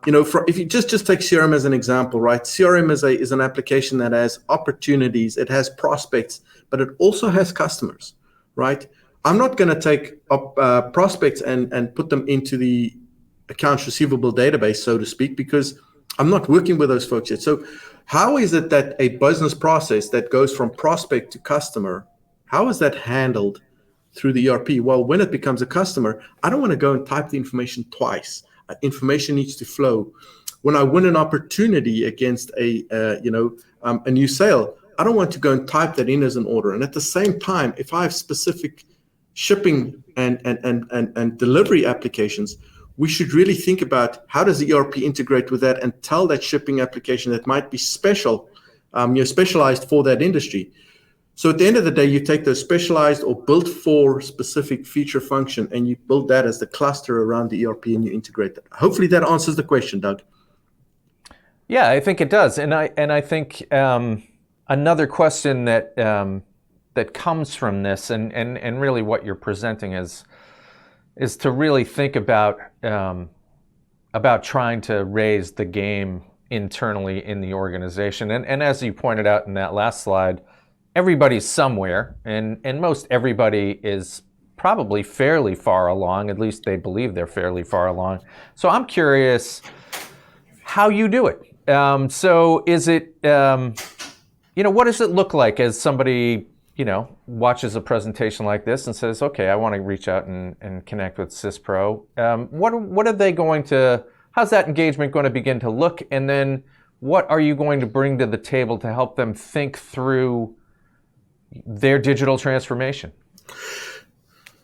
If you just take CRM as an example, right? CRM is an application that has opportunities, it has prospects, but it also has customers, right? I'm not going to take up prospects and put them into the accounts receivable database, so to speak, because I'm not working with those folks yet. So how is it that a business process that goes from prospect to customer, how is that handled through the ERP? Well, when it becomes a customer, I don't want to go and type the information twice. Information needs to flow. When I win an opportunity against a new sale, I don't want to go and type that in as an order. And at the same time, if I have specific shipping and delivery applications, we should really think about how does the ERP integrate with that and tell that shipping application that might be specialized for that industry. So at the end of the day, you take those specialized or built for specific feature function and you build that as the cluster around the ERP and you integrate that. Hopefully that answers the question, Doug. Yeah, I think it does. And I think another question that comes from this and really what you're presenting is to really think about trying to raise the game internally in the organization. And as you pointed out in that last slide, everybody's somewhere, and most everybody is probably fairly far along, at least they believe they're fairly far along. So I'm curious how you do it. So is it, what does it look like as somebody, watches a presentation like this and says, okay, I want to reach out and connect with CISPro. What are they going to, how's that engagement going to begin to look? And then what are you going to bring to the table to help them think through their digital transformation?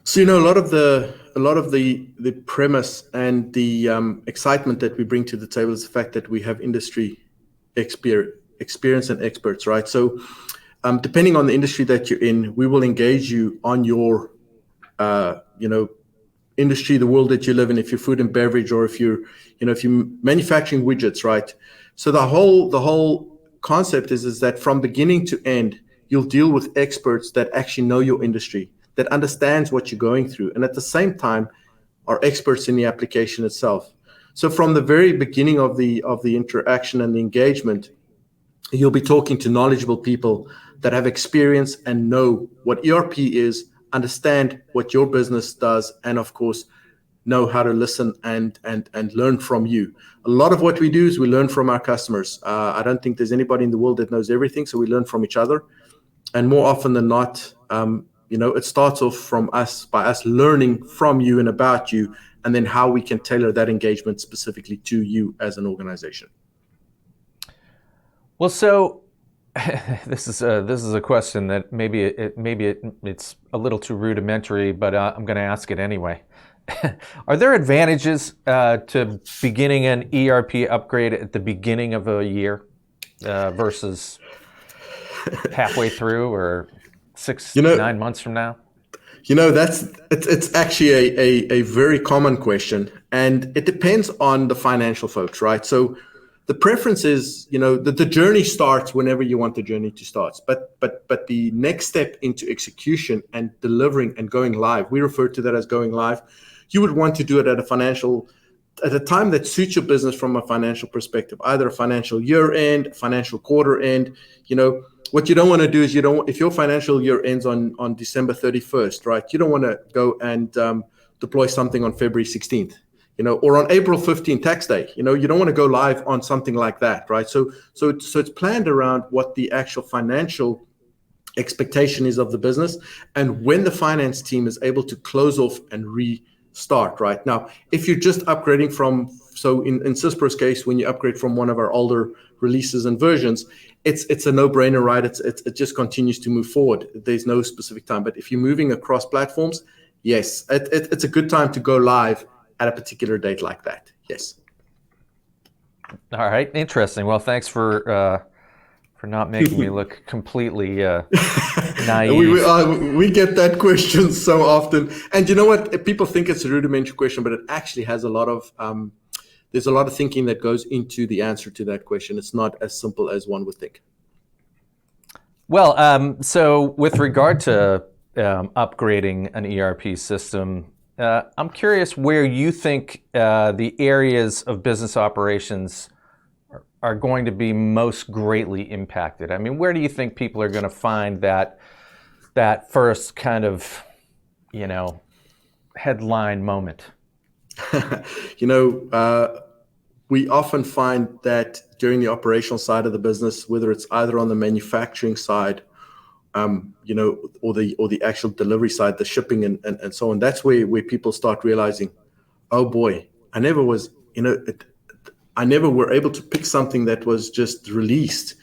So a lot of the premise and the excitement that we bring to the table is the fact that we have industry experience and experts, right? So depending on the industry that you're in, we will engage you on your industry, the world that you live in. If you're food and beverage, or if you're manufacturing widgets, right? So the whole concept is that from beginning to end, you'll deal with experts that actually know your industry, that understands what you're going through, and at the same time are experts in the application itself. So from the very beginning of the interaction and the engagement, you'll be talking to knowledgeable people that have experience and know what ERP is, understand what your business does, and of course know how to listen and learn from you. A lot of what we do is we learn from our customers. I don't think there's anybody in the world that knows everything, so we learn from each other. And more often than not, it starts off by us learning from you and about you, and then how we can tailor that engagement specifically to you as an organization. Well, so this is a question that maybe it's a little too rudimentary, but I'm going to ask it anyway. Are there advantages to beginning an ERP upgrade at the beginning of a year versus halfway through or 9 months from now? It's actually a very common question, and it depends on the financial folks, right? So the preference is, that the journey starts whenever you want the journey to start. But the next step into execution and delivering and going live, we refer to that as going live. You would want to do it at a time that suits your business from a financial perspective, either a financial year end, financial quarter end. What you don't want to do is if your financial year ends on December 31st, right? You don't want to go and deploy something on February 16th, or on April 15th, tax day. You don't want to go live on something like that, right? So it's planned around what the actual financial expectation is of the business, and when the finance team is able to close off and restart. Right now, if you're just upgrading in CISPRO's case, when you upgrade from one of our older releases and versions, it's a no-brainer, right? It just continues to move forward. There's no specific time. But if you're moving across platforms, yes, it's a good time to go live at a particular date like that. Yes. All right, interesting. Well, thanks for not making me look completely naive. We get that question so often, and you know what? People think it's a rudimentary question, but it actually has a lot of there's a lot of thinking that goes into the answer to that question. It's not as simple as one would think. Well, so with regard to upgrading an ERP system, I'm curious where you think the areas of business operations are going to be most greatly impacted. I mean, where do you think people are going to find that first kind of, headline moment? We often find that during the operational side of the business, whether it's either on the manufacturing side, or the actual delivery side, the shipping and so on, that's where people start realizing, oh boy, I never were able to pick something that was just released,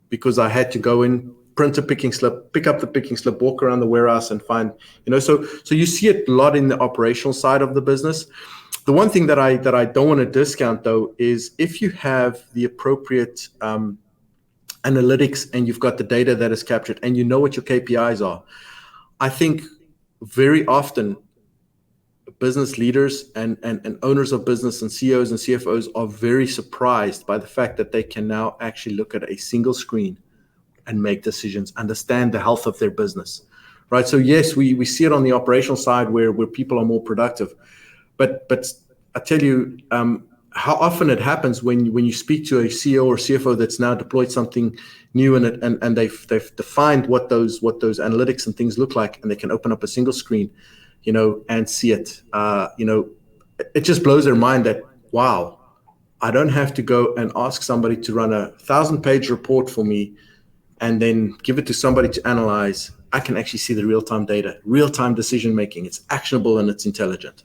because I had to go in, print a picking slip, pick up the picking slip, walk around the warehouse and find, so you see it a lot in the operational side of the business. The one thing that I don't want to discount, though, is if you have the appropriate analytics and you've got the data that is captured and you know what your KPIs are, I think very often business leaders and owners of business and CEOs and CFOs are very surprised by the fact that they can now actually look at a single screen and make decisions, understand the health of their business, right? So yes, we see it on the operational side where people are more productive. But I tell you, how often it happens when you speak to a CEO or CFO that's now deployed something new and they've defined what those analytics and things look like, and they can open up a single screen, and see it. It just blows their mind that, wow, I don't have to go and ask somebody to run a 1,000-page report for me and then give it to somebody to analyze. I can actually see the real-time data, real-time decision making. It's actionable and it's intelligent.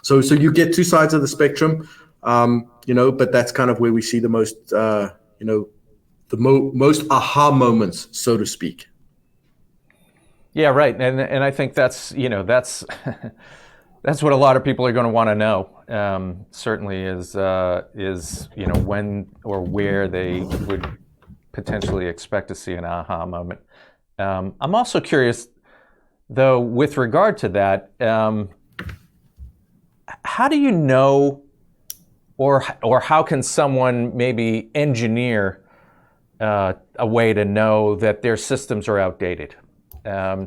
So you get two sides of the spectrum, but that's kind of where we see the most, most aha moments, so to speak. Yeah, right. And I think that's that's what a lot of people are going to want to know. Certainly is when or where they would potentially expect to see an aha moment. I'm also curious, though, with regard to that. How do you know, or how can someone maybe engineer a way to know that their systems are outdated?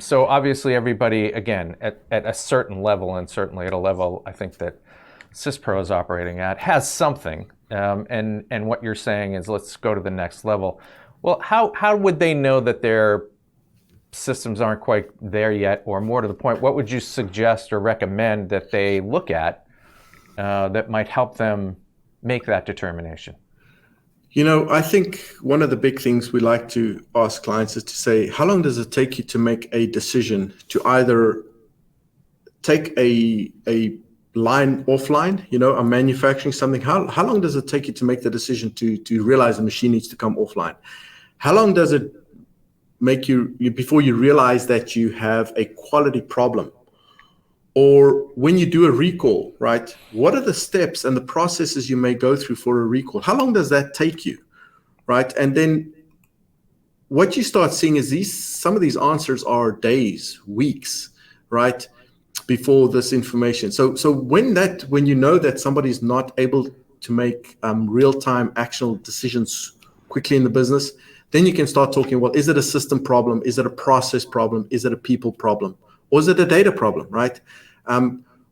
So obviously everybody, again, at a certain level, and certainly at a level I think that CISPRO is operating at, has something. And what you're saying is, let's go to the next level. Well, how would they know that their systems aren't quite there yet? Or more to the point, what would you suggest or recommend that they look at that might help them make that determination? I think one of the big things we like to ask clients is to say, how long does it take you to make a decision to either take a line offline, I'm manufacturing something. How long does it take you to make the decision to realize the machine needs to come offline? How long does it make you before you realize that you have a quality problem? Or when you do a recall, right? What are the steps and the processes you may go through for a recall? How long does that take you, right? And then what you start seeing is some of these answers are days, weeks, right, before this information. So when you know that somebody's not able to make real-time actionable decisions quickly in the business, then you can start talking, well, is it a system problem? Is it a process problem? Is it a people problem? Or is it a data problem, right?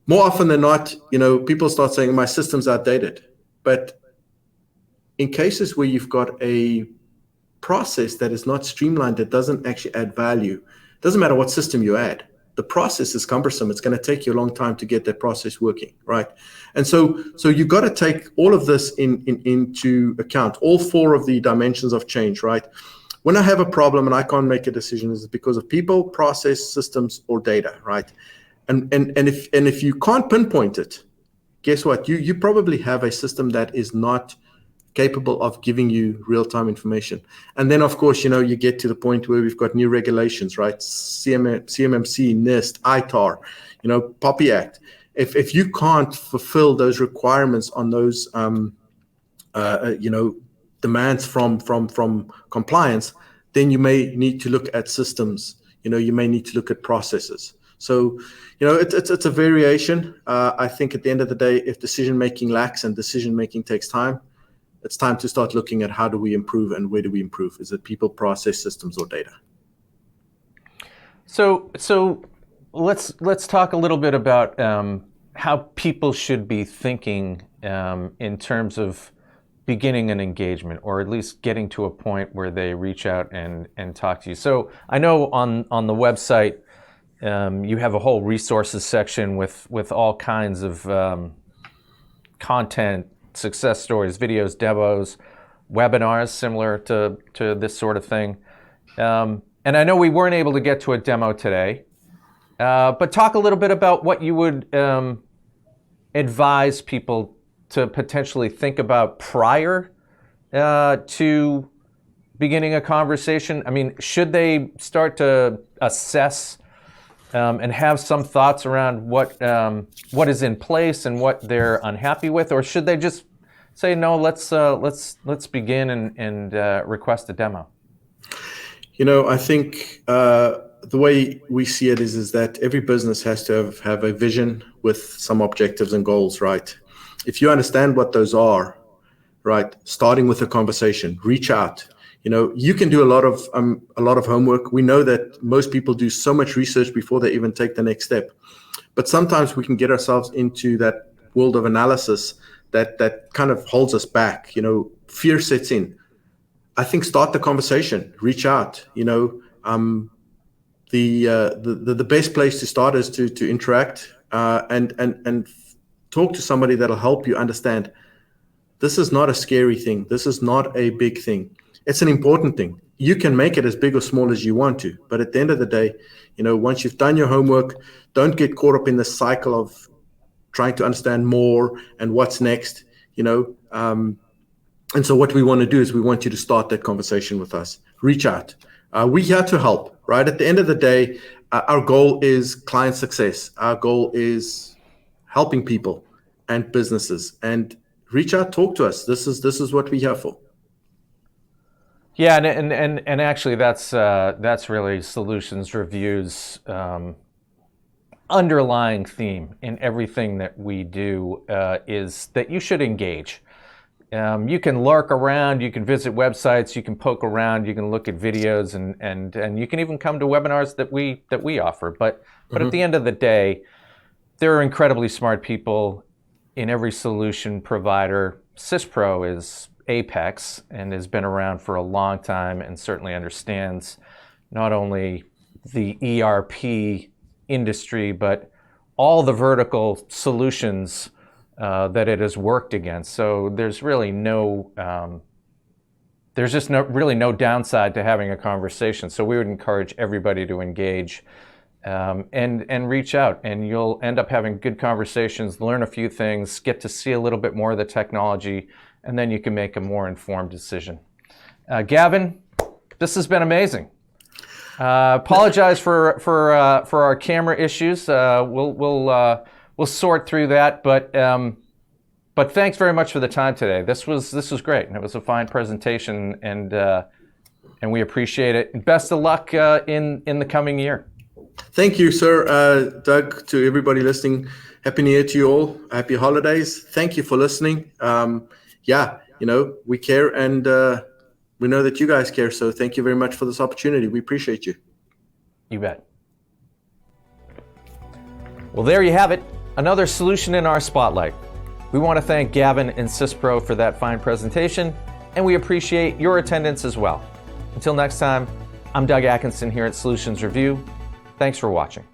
More often than not, people start saying my system's outdated. But in cases where you've got a process that is not streamlined, that doesn't actually add value, doesn't matter what system you add. The process is cumbersome. It's going to take you a long time to get that process working, right? And so you've got to take all of this into account, all four of the dimensions of change, right? When I have a problem and I can't make a decision, is it because of people, process, systems, or data, right? And if you can't pinpoint it, guess what? You probably have a system that is not capable of giving you real-time information. And then, of course, you get to the point where we've got new regulations, right? CMMC, NIST, ITAR, POPI Act. If you can't fulfill those requirements on those, demands from compliance, then you may need to look at systems. You may need to look at processes. So, it's a variation. I think at the end of the day, if decision-making lacks and decision-making takes time, it's time to start looking at how do we improve and where do we improve? Is it people, process, systems, or data? So let's talk a little bit about how people should be thinking in terms of beginning an engagement, or at least getting to a point where they reach out and talk to you. So I know on the website you have a whole resources section with all kinds of content, success stories, videos, demos, webinars similar to this sort of thing. And I know we weren't able to get to a demo today, but talk a little bit about what you would advise people to potentially think about prior to beginning a conversation. I mean, should they start to assess and have some thoughts around what is in place and what they're unhappy with, or should they just say no? Let's begin and request a demo. I think the way we see it is that every business has to have a vision with some objectives and goals, right? If you understand what those are, right, starting with a conversation, reach out. You can do a lot of homework. We know that most people do so much research before they even take the next step. But sometimes we can get ourselves into that world of analysis that kind of holds us back. Fear sets in. I think start the conversation, reach out. The best place to start is to interact and talk to somebody that'll help you understand this is not a scary thing. This is not a big thing. It's an important thing. You can make it as big or small as you want to, but at the end of the day, once you've done your homework, don't get caught up in the cycle of trying to understand more and what's next, And so what we want to do is we want you to start that conversation with us. Reach out. We're here to help, right? At the end of the day, our goal is client success. Our goal is helping people and businesses. And reach out, talk to us. This is what we're here for. Yeah, and actually that's really Solutions Review's underlying theme in everything that we do is that you should engage. You can lurk around, you can visit websites, you can poke around, you can look at videos, and you can even come to webinars that we offer. But at the end of the day, there are incredibly smart people in every solution provider. CISPRO is apex and has been around for a long time and certainly understands not only the ERP industry, but all the vertical solutions that it has worked against. So there's really no downside to having a conversation. So we would encourage everybody to engage and reach out, and you'll end up having good conversations, learn a few things, get to see a little bit more of the technology, and then you can make a more informed decision. Gavin, this has been amazing. Apologize for our camera issues. We'll sort through that, but thanks very much for the time today. This was great, and it was a fine presentation, and we appreciate it. And best of luck in the coming year. Thank you, sir. Doug, to everybody listening, Happy New Year to you all. Happy holidays. Thank you for listening. We care, and we know that you guys care. So thank you very much for this opportunity. We appreciate you. You bet. Well, there you have it. Another solution in our spotlight. We want to thank Gavin and CISPRO for that fine presentation, and we appreciate your attendance as well. Until next time, I'm Doug Atkinson here at Solutions Review. Thanks for watching.